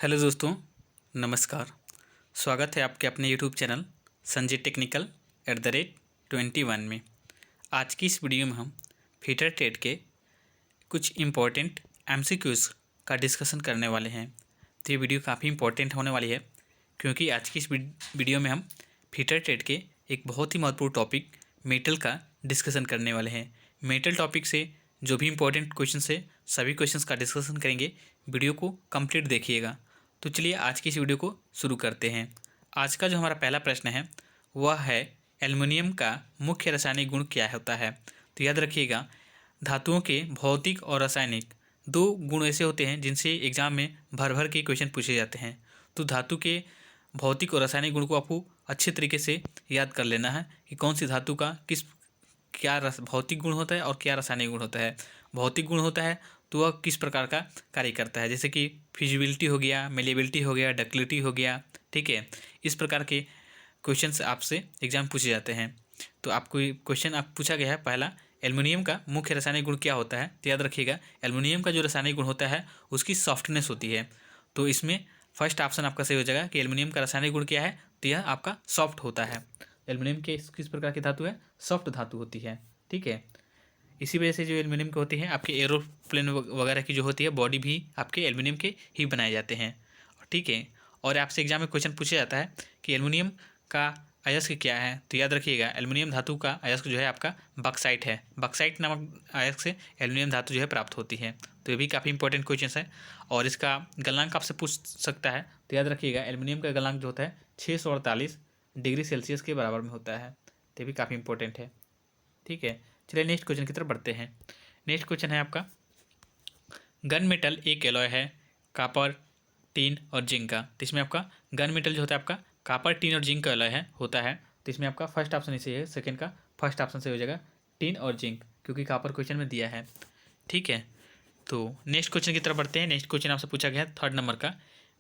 Hello दोस्तों, नमस्कार। स्वागत है आपके अपने यूट्यूब चैनल संजय टेक्निकल @21 में। आज की इस वीडियो में हम फीटर ट्रेड के कुछ इम्पोर्टेंट एमसीक्यूज़ का डिस्कशन करने वाले हैं। तो ये वीडियो काफ़ी इम्पोर्टेंट होने वाली है, क्योंकि आज की इस वीडियो में हम फीटर ट्रेड के एक बहुत ही महत्वपूर्ण टॉपिक मेटल का डिस्कशन करने वाले हैं। मेटल टॉपिक से जो भी इम्पोर्टेंट क्वेश्चन है सभी क्वेश्चंस का डिस्कशन करेंगे। वीडियो को कंप्लीट देखिएगा। तो चलिए आज की इस वीडियो को शुरू करते हैं। आज का जो हमारा पहला प्रश्न है वह है एल्युमिनियम का मुख्य रासायनिक गुण क्या होता है। तो याद रखिएगा, धातुओं के भौतिक और रासायनिक दो गुण ऐसे होते हैं जिनसे एग्जाम में भर भर के क्वेश्चन पूछे जाते हैं। तो धातु के भौतिक और रासायनिक गुण को आपको अच्छे तरीके से याद कर लेना है कि कौन सी धातु का क्या भौतिक गुण होता है और क्या रासायनिक गुण होता है। भौतिक गुण होता है तो वह किस प्रकार का कार्य करता है, जैसे कि फिजिबिलिटी हो गया, मेलेबिलिटी हो गया, डक्टिलिटी हो गया। ठीक है, इस प्रकार के क्वेश्चंस आपसे एग्जाम पूछे जाते हैं। तो आपको क्वेश्चन आप पूछा गया है पहला, एल्युमिनियम का मुख्य रासायनिक गुण क्या होता है। तो याद रखिएगा, एल्युमिनियम का जो रासायनिक गुण होता है उसकी सॉफ्टनेस होती है। तो इसमें फर्स्ट ऑप्शन आपका सही हो जाएगा कि एल्युमिनियम का रासायनिक गुण क्या है, तो यह आपका सॉफ्ट होता है। एल्युमिनियम के किस प्रकार की धातु है, सॉफ्ट धातु होती है। ठीक है, इसी वजह से जो एल्युमिनियम के होती है, आपके एरोप्लेन वगैरह की जो होती है बॉडी भी आपके एल्युमिनियम के ही बनाए जाते हैं। ठीक है, और आपसे एग्जाम में क्वेश्चन पूछा जाता है कि एल्युमिनियम का अयस्क क्या है। तो याद रखिएगा, एल्युमिनियम धातु का अयस्क जो है आपका बॉक्साइट है। बॉक्साइट नामक अयस्क से एल्युमिनियम धातु जो है प्राप्त होती है। तो ये भी काफ़ी इंपॉर्टेंट क्वेश्चन है और इसका गलनांक आपसे पूछ सकता है। तो याद रखिएगा, एल्युमिनियम का गलनांक जो होता है 648 डिग्री सेल्सियस के बराबर में होता है। तो ये भी काफ़ी इंपॉर्टेंट है। ठीक है, चलिए नेक्स्ट क्वेश्चन की तरफ बढ़ते हैं। नेक्स्ट क्वेश्चन है आपका, गन मेटल एक एलॉय है कापर, टीन और जिंक का। तो इसमें आपका गन मेटल जो होता है आपका कापर, टीन और जिंक का एलॉय है होता है। तो इसमें आपका फर्स्ट ऑप्शन इसे है, सेकंड का फर्स्ट ऑप्शन से हो जाएगा टीन और जिंक, क्योंकि कापर क्वेश्चन में दिया है। ठीक है, तो नेक्स्ट क्वेश्चन की तरफ बढ़ते हैं। नेक्स्ट क्वेश्चन आपसे पूछा गया है थर्ड नंबर का,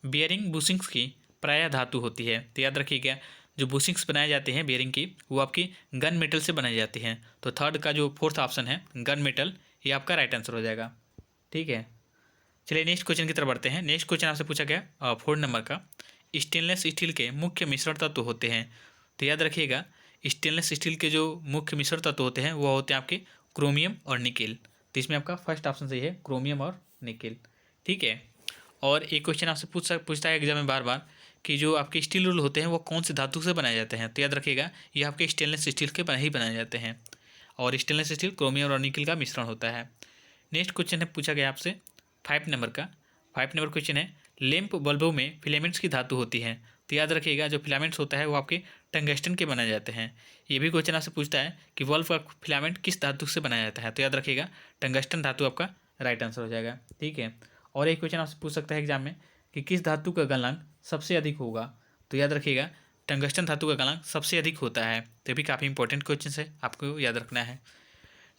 बियरिंग बुशिंग्स की प्रायः धातु होती है। तो याद रखिएगा, जो बुशिंग्स बनाए जाते हैं बियरिंग की वो आपकी गन मेटल से बनाई जाती हैं। तो थर्ड का जो फोर्थ ऑप्शन है गन मेटल, ये आपका राइट आंसर हो जाएगा। ठीक है, चलिए नेक्स्ट क्वेश्चन की तरफ बढ़ते हैं। नेक्स्ट क्वेश्चन आपसे पूछा गया फोर्थ नंबर का, स्टेनलेस स्टील के मुख्य मिश्रण तत्व होते हैं। तो याद रखिएगा, स्टेनलेस स्टील के जो मुख्य मिश्रण तत्व होते हैं वो होते हैं आपके क्रोमियम और निकेल। तो इसमें आपका फर्स्ट ऑप्शन सही है, क्रोमियम और निकेल। ठीक है, और एक क्वेश्चन आपसे पूछता है एग्जाम में बार बार कि जो आपके स्टील रूल होते हैं वो कौन सी धातु से बनाए जाते हैं। तो याद रखिएगा, ये आपके स्टेनलेस स्टील के ही बनाए जाते हैं और स्टेनलेस स्टील क्रोमियम और निकेल का मिश्रण होता है। नेक्स्ट क्वेश्चन है पूछा गया आपसे 5 नंबर का। 5 नंबर क्वेश्चन है, लैंप बल्बों में फिलामेंट्स की धातु होती है। तो याद रखिएगा, जो फिलामेंट्स होता है वो आपके टंगस्टन के बनाए जाते हैं। ये भी क्वेश्चन आपसे पूछता है कि बल्ब का फिलामेंट किस धातु से बनाया जाता है। तो याद रखिएगा, टंगस्टन धातु आपका राइट आंसर हो जाएगा। ठीक है, और एक क्वेश्चन आपसे पूछ सकता है एग्जाम में कि किस धातु का गलनांक सबसे अधिक होगा। तो याद रखिएगा, टंगस्टन धातु का गलनांक सबसे अधिक होता है। तो भी काफ़ी इंपॉर्टेंट क्वेश्चन है, आपको याद रखना है।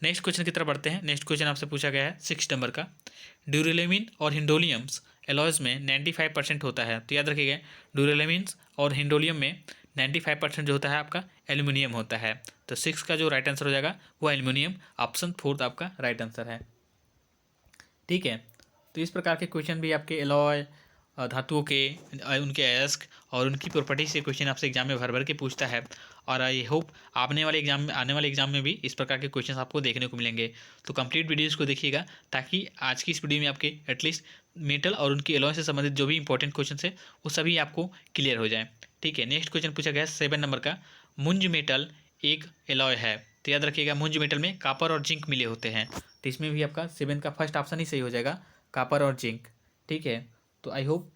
नेक्स्ट क्वेश्चन की तरफ बढ़ते हैं। नेक्स्ट क्वेश्चन आपसे पूछा गया है 6 नंबर का, ड्यूरेलेमिन और हिंडोलियम्स एलॉयज़ में 95% होता है। तो याद रखिएगा, ड्यूरेलेमिन्स और हिंडोलियम में 95% जो होता है आपका एल्युमिनियम होता है। तो 6 का जो राइट आंसर हो जाएगा वो एल्युमिनियम, ऑप्शन फोर्थ आपका राइट आंसर है। ठीक है, तो इस प्रकार के क्वेश्चन भी आपके एलॉय, धातुओं के उनके अयस्क और उनकी प्रॉपर्टी से क्वेश्चन आपसे एग्जाम में भर भर के पूछता है। और आई होप आने वाले एग्जाम में भी इस प्रकार के क्वेश्चन आपको देखने को मिलेंगे। तो कंप्लीट वीडियोस को देखिएगा, ताकि आज की इस वीडियो में आपके एटलीस्ट मेटल और उनकी एलॉय से संबंधित जो भी इंपॉर्टेंट क्वेश्चन है वो सभी आपको क्लियर हो जाए। ठीक है, नेक्स्ट क्वेश्चन पूछा गया 7 नंबर का, मुंज मेटल एक एलॉय है। तो याद रखिएगा, मुंज मेटल में कापर और जिंक मिले होते हैं। तो इसमें भी आपका 7 का फर्स्ट ऑप्शन ही सही हो जाएगा, कापर और जिंक। ठीक है, तो आई होप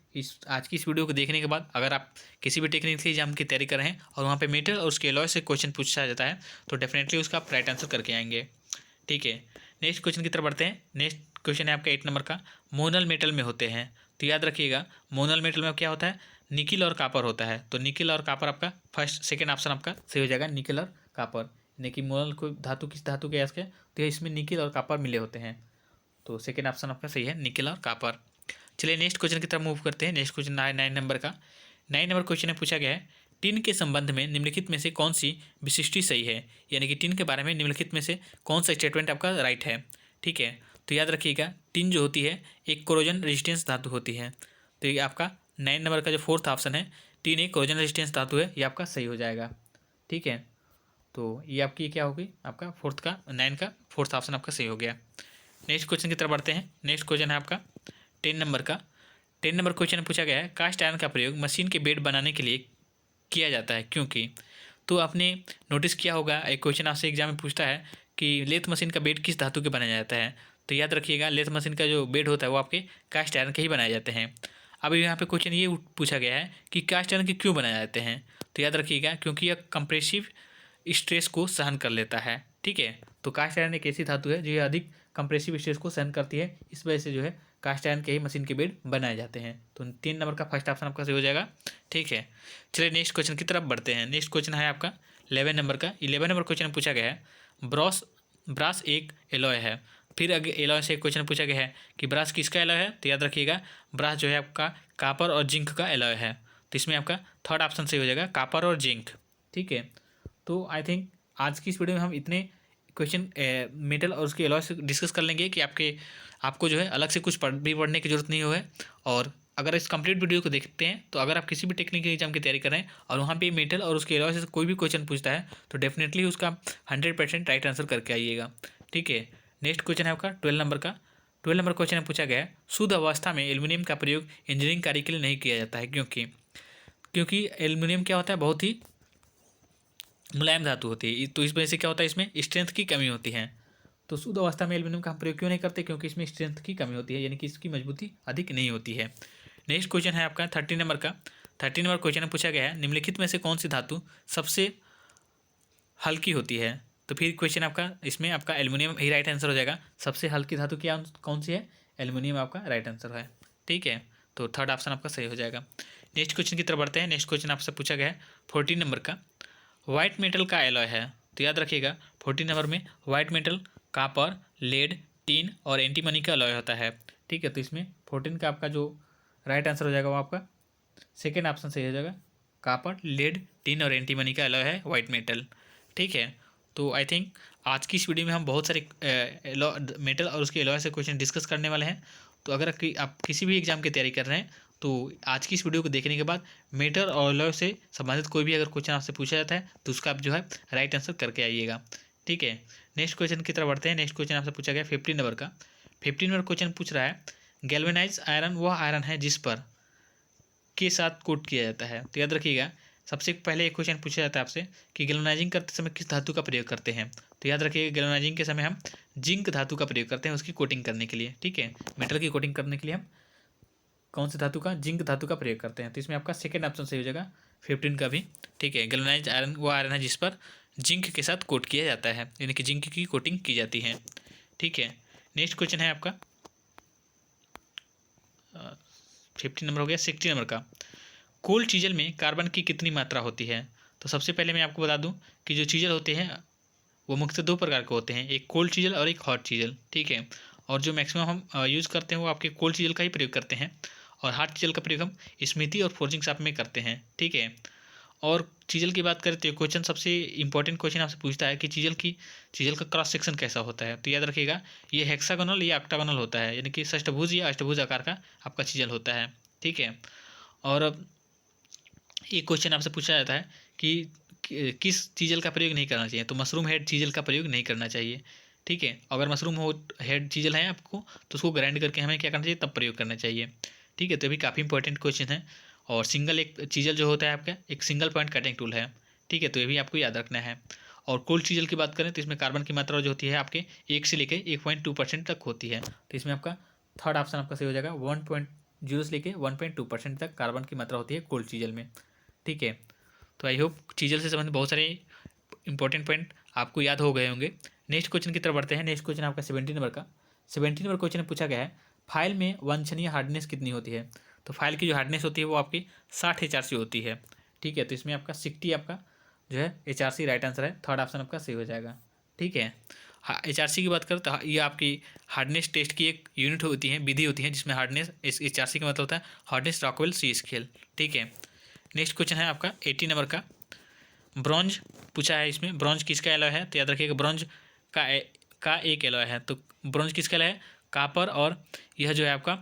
आज की इस वीडियो को देखने के बाद अगर आप किसी भी टेक्निकल एग्जाम की तैयारी कर रहे हैं और वहाँ पे मेटल और उसके एलॉय से क्वेश्चन पूछा जाता है तो डेफिनेटली उसका आप राइट आंसर करके आएंगे। ठीक है, नेक्स्ट क्वेश्चन की तरफ बढ़ते हैं। नेक्स्ट क्वेश्चन है आपका 8 नंबर का, मोनल मेटल में होते हैं। तो याद रखिएगा, मोनल मेटल में क्या होता है, निकिल और कापर होता है। तो निकिल और कापर आपका सेकेंड ऑप्शन आपका सही हो जाएगा, निकिल और कापर। यानी कि मोनल को धातु किस धातु के अयस्क है, तो इसमें निकिल और कापर मिले होते हैं। तो सेकेंड ऑप्शन आपका सही है, निकिल और कापर। चलिए नेक्स्ट क्वेश्चन की तरफ मूव करते हैं। नेक्स्ट क्वेश्चन 9 नंबर का। 9 नंबर क्वेश्चन में पूछा गया है, टिन के संबंध में निम्नलिखित में से कौन सी विशिष्टि सही है। यानी कि टिन के बारे में निम्नलिखित में से कौन सा स्टेटमेंट आपका राइट है। ठीक है, तो याद रखिएगा, टिन जो होती है एक कोरोजन रेजिस्टेंस धातु होती है। तो ये आपका 9 नंबर का जो फोर्थ ऑप्शन है, टीन एक कोरोजन रेजिस्टेंस धातु है, ये आपका सही हो जाएगा। ठीक है, तो ये आपकी क्या होगी, आपका 9 का फोर्थ ऑप्शन आपका सही हो गया। नेक्स्ट क्वेश्चन की तरफ बढ़ते हैं। नेक्स्ट क्वेश्चन है आपका 10 नंबर का। 10 नंबर क्वेश्चन में पूछा गया है, कास्ट आयरन का प्रयोग मशीन के बेड बनाने के लिए किया जाता है क्योंकि। तो आपने नोटिस किया होगा, एक क्वेश्चन आपसे एग्जाम में पूछता है कि लेथ मशीन का बेड किस धातु के बनाया जाता है। तो याद रखिएगा, लेथ मशीन का जो बेड होता है वो आपके कास्ट आयरन के ही बनाए जाते हैं। अब यहाँ पे क्वेश्चन ये पूछा गया है कि कास्ट आयरन के क्यों बनाए जाते हैं। तो याद रखिएगा, क्योंकि यह कंप्रेसिव स्ट्रेस को सहन कर लेता है। ठीक है, तो कास्ट आयरन एक ऐसी धातु है जो अधिक कंप्रेसिव स्ट्रेस को सहन करती है, इस वजह से जो है कास्ट आयरन के ही मशीन के बेड बनाए जाते हैं। तो 3 नंबर का फर्स्ट ऑप्शन आपका सही हो जाएगा। ठीक है, चलिए नेक्स्ट क्वेश्चन की तरफ बढ़ते हैं। नेक्स्ट क्वेश्चन है आपका 11 नंबर का। 11 नंबर क्वेश्चन में पूछा गया है, ब्रास एक एलॉय है। फिर अगर एलॉय से क्वेश्चन पूछा गया है कि ब्रास किसका एलॉय है, तो याद रखिएगा ब्रास जो है आपका कापर और जिंक का एलॉय है। तो इसमें आपका थर्ड ऑप्शन सही हो जाएगा, कापर और जिंक। ठीक है, तो आई थिंक आज की इस वीडियो में हम इतने क्वेश्चन मेटल और उसके एलॉय से डिस्कस कर लेंगे कि आपको जो है अलग से कुछ पढ़ने की जरूरत नहीं हो है। और अगर इस कंप्लीट वीडियो को देखते हैं तो अगर आप किसी भी टेक्निकल एग्जाम की तैयारी कर रहे हैं और वहाँ पे मेटल और उसके एलॉय से कोई भी क्वेश्चन पूछता है तो डेफिनेटली उसका 100% राइट आंसर करके आइएगा। ठीक है, नेक्स्ट क्वेश्चन है आपका 12 नंबर का। 12 नंबर क्वेश्चन में पूछा गया है, शुद्ध अवस्था में एल्यूमिनियम का प्रयोग इंजीनियरिंग कार्य के लिए नहीं किया जाता है क्योंकि एल्यूमिनियम क्या होता है, बहुत ही मुलायम धातु होती है। तो इस वजह से क्या होता है, इसमें स्ट्रेंथ की कमी होती है। तो शुद्ध अवस्था में एल्यूमिनियम का हम प्रयोग क्यों नहीं करते, क्योंकि इसमें स्ट्रेंथ की कमी होती है, यानी कि इसकी मजबूती अधिक नहीं होती है। नेक्स्ट क्वेश्चन है आपका 13 नंबर का। 13 नंबर क्वेश्चन में पूछा गया है, निम्नलिखित में से कौन सी धातु सबसे हल्की होती है। तो फिर क्वेश्चन आपका इसमें आपका एल्यूमिनियम ही राइट आंसर हो जाएगा। सबसे हल्की धातु क्या कौन सी है, एल्यूमिनियम आपका राइट आंसर है। ठीक है, तो थर्ड ऑप्शन आपका सही हो जाएगा। नेक्स्ट क्वेश्चन की तरफ बढ़ते हैं। नेक्स्ट क्वेश्चन आपसे पूछा गया है 14 नंबर का, व्हाइट मेटल का एलॉय है। तो याद रखिएगा 14 नंबर में white metal copper, lead, tin और एंटीमनी का एलॉय होता है। ठीक है, तो इसमें 14 का आपका जो राइट आंसर हो जाएगा वो आपका सेकेंड ऑप्शन सही हो जाएगा, कापर, लेड, टीन और एंटीमनी का एलॉय है व्हाइट मेटल। ठीक है, तो आई थिंक आज की इस वीडियो में हम बहुत सारे मेटल और उसके एलॉय से क्वेश्चन डिस्कस करने वाले हैं। तो अगर आप किसी भी एग्जाम की तैयारी कर रहे हैं तो आज की इस वीडियो को देखने के बाद मेटल और एलॉय से संबंधित कोई भी अगर क्वेश्चन आपसे पूछा जाता है तो उसका आप जो है राइट आंसर करके आइएगा। ठीक है, नेक्स्ट क्वेश्चन की तरफ बढ़ते हैं। नेक्स्ट क्वेश्चन आपसे पूछा गया 15 नंबर का। 15 नंबर क्वेश्चन पूछ रहा है, गैल्वेनाइज आयरन वह आयरन है जिस पर के साथ कोट किया जाता है। तो याद रखिएगा, सबसे पहले एक क्वेश्चन पूछा जाता है आपसे कि गैल्वेनाइजिंग करते समय किस धातु का प्रयोग करते हैं। तो याद रखिएगा, गैल्वेनाइजिंग के समय हम जिंक धातु का प्रयोग करते हैं उसकी कोटिंग करने के लिए। ठीक है, मेटल की कोटिंग करने के लिए हम कौन सी धातु का, जिंक धातु का प्रयोग करते हैं। तो इसमें आपका सेकेंड ऑप्शन सही हो जाएगा 15 का भी। ठीक है, गैल्वेनाइज्ड आयरन वो आयरन है जिस पर जिंक के साथ कोट किया जाता है, यानी कि जिंक की कोटिंग की जाती है। ठीक है, नेक्स्ट क्वेश्चन है आपका 15 नंबर हो गया। 16 नंबर का, कोल्ड चीजल में कार्बन की कितनी मात्रा होती है। तो सबसे पहले मैं आपको बता दूं कि जो चीजल होते हैं वो मुख्यतः दो प्रकार के होते हैं, एक कोल्ड चीजल और एक हॉट चीजल। ठीक है, और जो मैक्सिमम हम यूज़ करते हैं वो आपके कोल्ड चीजल का ही प्रयोग करते हैं और हॉट चीजल का प्रयोग हम स्मृति और फोर्जिंग शॉप में करते हैं। ठीक है, और चीजल की बात करें तो क्वेश्चन सबसे इंपॉर्टेंट क्वेश्चन आपसे पूछता है कि चीजल का क्रॉस सेक्शन कैसा होता है। तो याद रखिएगा, ये हेक्सागोनल या ऑक्टागोनल होता है, यानी कि षष्ठभुज या अष्टभुज आकार का आपका चीजल होता है। ठीक है, और एक क्वेश्चन आपसे पूछा जाता है कि किस चीजल का प्रयोग नहीं करना चाहिए। तो मशरूम हेड चीजल का प्रयोग नहीं करना चाहिए। ठीक है, अगर मशरूम हेड चीजल है आपको तो उसको ग्राइंड करके हमें क्या करना चाहिए, तब प्रयोग करना चाहिए। ठीक है, तो ये भी काफ़ी इंपॉर्टेंट क्वेश्चन है। और सिंगल एक चीजल जो होता है आपका एक सिंगल पॉइंट कटिंग टूल है। ठीक है, तो ये भी आपको याद रखना है। और कोल्ड चीजल की बात करें तो इसमें कार्बन की मात्रा जो होती है आपके 1 से लेकर 1.2% तक होती है। तो इसमें आपका थर्ड ऑप्शन आपका सही हो जाएगा, 1.0 से लेकर 1.2% तक कार्बन की मात्रा होती है कोल्ड चीजल में। ठीक है, तो आई होप चीजल से संबंधित बहुत सारे इंपॉर्टेंट पॉइंट आपको याद हो गए होंगे। नेक्स्ट क्वेश्चन की तरफ बढ़ते हैं। नेक्स्ट क्वेश्चन आपका 17 नंबर का। 17 नंबर क्वेश्चन पूछा गया है, फाइल में वांछनीय हार्डनेस कितनी होती है। तो फाइल की जो हार्डनेस होती है वो आपकी 60 HRC होती है। ठीक है, तो इसमें आपका 60 आपका जो है HRC राइट आंसर है, थर्ड ऑप्शन आपका सही हो जाएगा। ठीक है, HRC की बात करें तो ये आपकी हार्डनेस टेस्ट की एक यूनिट होती है, विधि होती है, जिसमें हार्डनेस HRC का मतलब होता है हार्डनेस रॉकवेल सी स्केल। ठीक है, नेक्स्ट क्वेश्चन है आपका 80 नंबर का। ब्रॉन्ज पूछा है, इसमें ब्रॉन्ज किसका एलॉय है। तो याद रखिएगा ब्रॉन्ज का एक एलॉय है। तो ब्रॉन्ज किसका एलॉय है, कापर और यह जो है आपका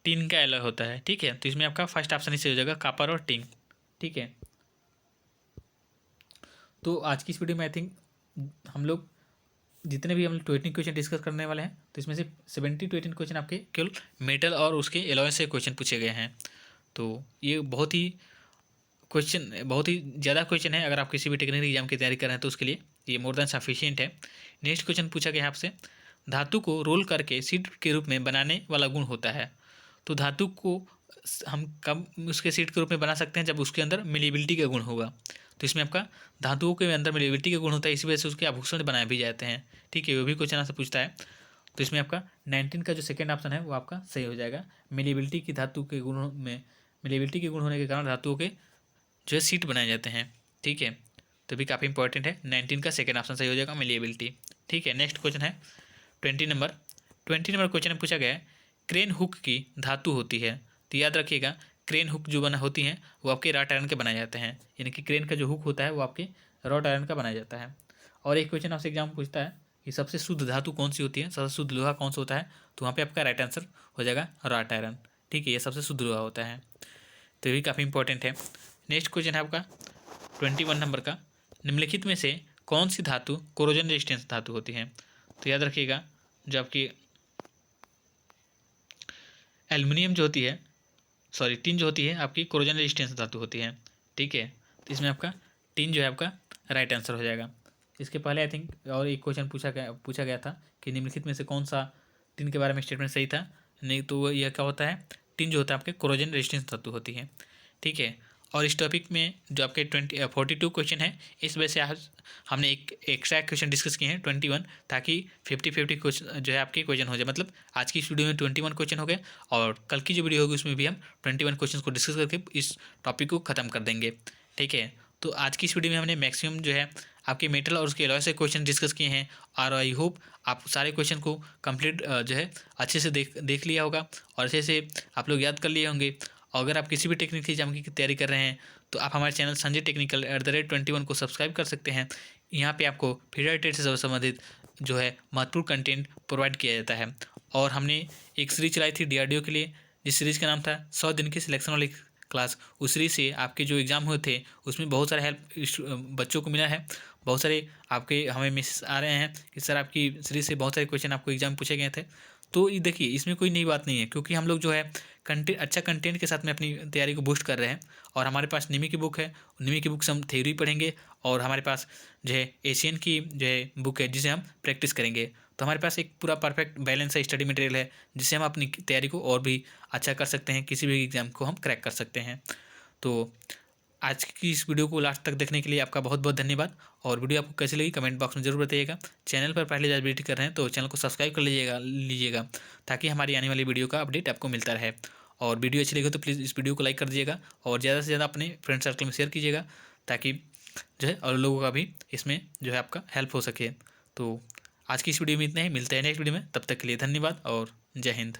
टिन का एलॉय होता है, ठीक है। तो इसमें आपका फर्स्ट ऑप्शन इससे हो जाएगा कॉपर और टिन, ठीक है। तो आज की इस वीडियो में आई थिंक हम लोग जितने भी हम 20 क्वेश्चन डिस्कस करने वाले हैं, तो इसमें से 70 to 80 क्वेश्चन आपके केवल मेटल और उसके एलॉय से क्वेश्चन पूछे गए हैं। तो ये बहुत ही ज़्यादा क्वेश्चन है। अगर आप किसी भी टेक्निकल एग्जाम की तैयारी कर रहे हैं तो उसके लिए ये मोर देन सफिशिएंट है। नेक्स्ट क्वेश्चन पूछा गया है आपसे, धातु को रोल करके सीट के रूप में बनाने वाला गुण होता है। तो धातु को हम कब उसके सीट के रूप में बना सकते हैं, जब उसके अंदर मिलिबिलिटी का गुण होगा। तो इसमें आपका धातुओं के अंदर मिलिबिलिटी का गुण होता है, इसी वजह से उसके आभूषण बनाए भी जाते हैं, ठीक है। वो भी क्वेश्चन आपसे पूछता है। तो इसमें आपका 19 का जो सेकेंड ऑप्शन है वो आपका सही हो जाएगा। मिलिबिलिटी की धातु के गुणों में मिलिबिलिटी के गुण होने के कारण धातुओं के जो है सीट बनाए जाते हैं, ठीक है। तो भी काफ़ी इंपॉर्टेंट है। 19 का सेकेंड ऑप्शन सही हो जाएगा, मिलिएबिलिटी, ठीक है। नेक्स्ट क्वेश्चन है 20 नंबर क्वेश्चन में पूछा गया है, क्रेन हुक की धातु होती है। तो याद रखिएगा, क्रेन हुक जो बना होती हैं वो आपके रॉट आयरन के बनाए जाते हैं, यानी कि क्रेन का जो हुक होता है वो आपके रॉट आयरन का बनाया जाता है। और एक क्वेश्चन आपसे एग्जाम पूछता है कि सबसे शुद्ध धातु कौन सी होती है, सबसे शुद्ध लोहा कौन सा होता है। तो वहाँ पे आपका राइट आंसर हो जाएगा रॉट आयरन, ठीक है। ये सबसे शुद्ध लोहा होता है, तो ये भी काफ़ी इंपॉर्टेंट है। नेक्स्ट क्वेश्चन है आपका 21 नंबर का, निम्नलिखित में से कौन सी धातु कोरोजन रेजिस्टेंस धातु होती है। तो याद रखिएगा, जो आपकी एल्युमिनियम जो होती है, टिन जो होती है आपकी कोरोजन रेजिस्टेंस धातु होती है, ठीक है। तो इसमें आपका टिन जो है आपका राइट आंसर हो जाएगा। इसके पहले आई थिंक और एक क्वेश्चन पूछा गया था कि निम्नलिखित में से कौन सा टिन के बारे में स्टेटमेंट सही था। नहीं तो यह क्या होता है, टिन जो होता है आपके कोरोजन रेजिस्टेंस धातु होती है, ठीक है। और इस टॉपिक में जो आपके 42 क्वेश्चन है, इस वजह से आज हमने एक एक्स्ट्रा क्वेश्चन डिस्कस किए हैं 21, ताकि 50-50 क्वेश्चन जो है आपके क्वेश्चन हो जाए। मतलब आज की इस वीडियो में 21 क्वेश्चन हो गए, और कल की जो वीडियो होगी उसमें भी हम 21 क्वेश्चन को डिस्कस करके इस टॉपिक को ख़त्म कर देंगे, ठीक है। तो आज की इस वीडियो में हमने मैक्सिमम जो है आपके मेटल और उसके एलॉय से क्वेश्चन डिस्कस किए हैं, और आई होप आप सारे क्वेश्चन को कंप्लीट जो है अच्छे से देख लिया होगा, और अच्छे से आप लोग याद कर लिए होंगे। और अगर आप किसी भी टेक्निकल एग्जाम की तैयारी कर रहे हैं तो आप हमारे चैनल संजय टेक्निकल @21 को सब्सक्राइब कर सकते हैं। यहाँ पे आपको फीडर टेट से संबंधित जो है महत्वपूर्ण कंटेंट प्रोवाइड किया जाता है। और हमने एक सीरीज चलाई थी DRDO के लिए, जिस सीरीज़ का नाम था 100 दिन की सिलेक्शन वाली क्लास। उस सीरीज से आपके जो एग्ज़ाम हुए थे उसमें बहुत सारा हेल्प बच्चों को मिला है। बहुत सारे आपके हमें मैसेज आ रहे हैं कि सर आपकी सीरीज से बहुत सारे क्वेश्चन आपको एग्जाम पूछे गए थे। तो ये देखिए, इसमें कोई नई बात नहीं है, क्योंकि हम लोग जो है अच्छा कंटेंट के साथ में अपनी तैयारी को बूस्ट कर रहे हैं। और हमारे पास निमी की बुक है, निमी की बुक से हम थ्योरी पढ़ेंगे, और हमारे पास जो है एशियन की जो है बुक है जिसे हम प्रैक्टिस करेंगे। तो हमारे पास एक पूरा परफेक्ट बैलेंस है स्टडी मटेरियल है, जिससे हम अपनी तैयारी को और भी अच्छा कर सकते हैं, किसी भी एग्ज़ाम को हम क्रैक कर सकते हैं। तो आज की इस वीडियो को लास्ट तक देखने के लिए आपका बहुत बहुत धन्यवाद। और वीडियो आपको कैसी लगी कमेंट बॉक्स में जरूर बताइएगा। चैनल पर पहले बार विजिट कर रहे हैं तो चैनल को सब्सक्राइब कर लीजिएगा, ताकि हमारी आने वाली वीडियो का अपडेट आपको मिलता रहे। और वीडियो अच्छी लगी तो प्लीज़ इस वीडियो को लाइक कर दीजिएगा, और ज़्यादा से ज़्यादा अपने फ्रेंड सर्कल में शेयर कीजिएगा, ताकि जो है और लोगों का भी इसमें जो है आपका हेल्प हो सके। तो आज की इस वीडियो में इतना ही, मिलते हैं नेक्स्ट वीडियो में। तब तक के लिए धन्यवाद और जय हिंद।